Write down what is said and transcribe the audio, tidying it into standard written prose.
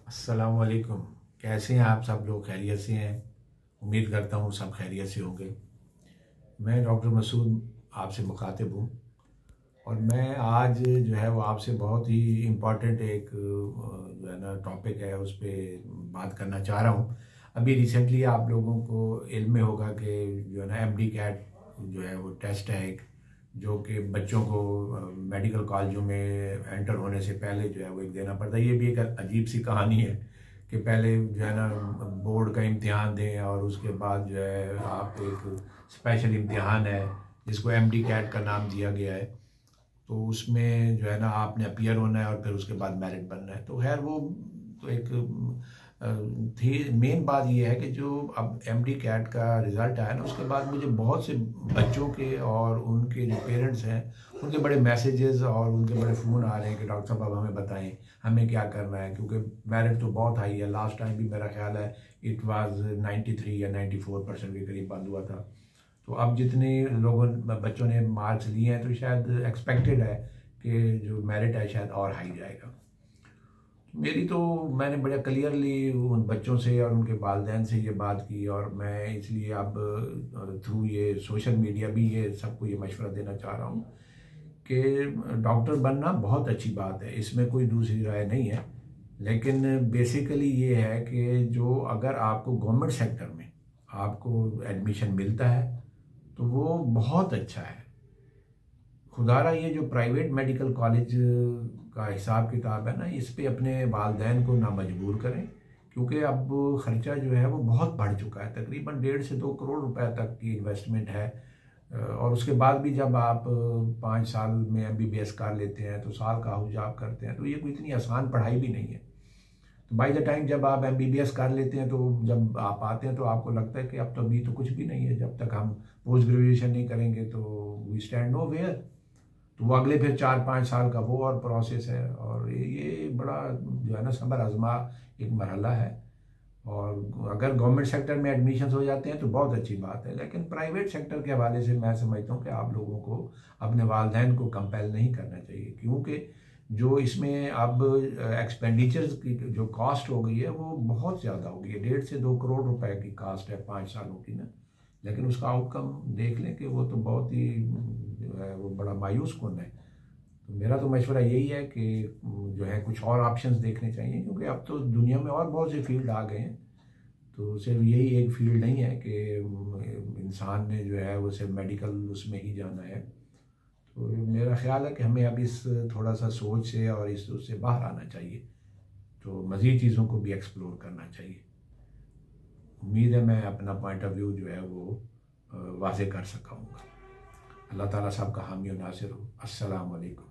अस्सलाम वालेकुम। कैसे हैं आप सब लोग? खैरियत से हैं? उम्मीद करता हूँ सब खैरियत से होंगे। मैं डॉक्टर मसूद आपसे मुखातिब हूँ और मैं आज जो है वो आपसे बहुत ही इम्पोर्टेंट एक जो है ना टॉपिक है उस पर बात करना चाह रहा हूँ। अभी रिसेंटली आप लोगों को इल्म में होगा कि जो है ना एमडी कैट जो है वो टेस्ट है एक, जो कि बच्चों को मेडिकल कॉलेजों में एंटर होने से पहले जो है वो एक देना पड़ता है। ये भी एक अजीब सी कहानी है कि पहले जो है ना बोर्ड का इम्तिहान दें और उसके बाद जो है आप एक स्पेशल इम्तिहान है जिसको एमडी कैट का नाम दिया गया है, तो उसमें जो है ना आपने अपीयर होना है और फिर उसके बाद मेरिट बनना है। तो खैर वो तो एक थी। मेन बात ये है कि जो अब एमडी कैट का रिज़ल्ट आया ना उसके बाद मुझे बहुत से बच्चों के और उनके जो पेरेंट्स हैं उनके बड़े मैसेजेस और उनके बड़े फ़ोन आ रहे हैं कि डॉक्टर साहब अब हमें बताएं हमें क्या करना है, क्योंकि मेरिट तो बहुत हाई है। लास्ट टाइम भी मेरा ख्याल है इट वाज 93 या 94% के करीब बंद हुआ था। तो अब जितने लोगों बच्चों ने मार्क्स लिए हैं तो शायद एक्सपेक्टेड है कि जो मेरिट है शायद और हाई जाएगा। मेरी तो मैंने बड़ा क्लियरली उन बच्चों से और उनके वालिदैन से ये बात की और मैं इसलिए अब थ्रू ये सोशल मीडिया भी ये सबको ये मशवरा देना चाह रहा हूँ कि डॉक्टर बनना बहुत अच्छी बात है, इसमें कोई दूसरी राय नहीं है। लेकिन बेसिकली ये है कि जो अगर आपको गवर्नमेंट सेक्टर में आपको एडमिशन मिलता है तो वो बहुत अच्छा है। खुदारा ये जो प्राइवेट मेडिकल कॉलेज का हिसाब किताब है ना, इस पे अपने वालदैन को ना मजबूर करें, क्योंकि अब ख़र्चा जो है वो बहुत बढ़ चुका है। तकरीबन 1.5 से 2 करोड़ रुपए तक की इन्वेस्टमेंट है। और उसके बाद भी जब आप 5 साल में एमबीबीएस कर लेते हैं तो साल का हुजाब करते हैं, तो ये कोई इतनी आसान पढ़ाई भी नहीं है। तो बाई द टाइम जब आप एमबीबीएस कर लेते हैं तो जब आप आते हैं तो आपको लगता है कि अब तो अभी तो कुछ भी नहीं है, जब तक हम पोस्ट ग्रेजुएशन नहीं करेंगे तो वी स्टैंड नो वेयर। तो वो अगले फिर 4-5 साल का वो और प्रोसेस है और ये बड़ा जो है ना सब्र आजमा एक मरहला है। और अगर गवर्नमेंट सेक्टर में एडमिशन हो जाते हैं तो बहुत अच्छी बात है, लेकिन प्राइवेट सेक्टर के हवाले से मैं समझता हूँ कि आप लोगों को अपने वालिदैन को कंपेल नहीं करना चाहिए, क्योंकि जो इसमें अब एक्सपेंडिचर्स की जो कॉस्ट हो गई है वो बहुत ज़्यादा हो गई है। 1.5 से 2 करोड़ रुपए की कॉस्ट है 5 सालों की ना, लेकिन उसका आउटकम देख लें कि वो तो बहुत ही जो है वो बड़ा मायूस कौन है। तो मेरा तो मशवरा यही है कि जो है कुछ और ऑप्शंस देखने चाहिए, क्योंकि अब तो दुनिया में और बहुत से फील्ड आ गए हैं। तो सिर्फ यही एक फील्ड नहीं है कि इंसान ने जो है वो सिर्फ मेडिकल उसमें ही जाना है। तो मेरा ख्याल है कि हमें अब इस थोड़ा सा सोच से और इस उससे बाहर आना चाहिए, तो मज़ीद चीज़ों को भी एक्सप्लोर करना चाहिए। उम्मीद है मैं अपना पॉइंट ऑफ व्यू जो है वो वाज़े कर सका हूँगा। अल्लाह ताला सब का हामी और नासिर हो। अस्सलाम वालेकुम।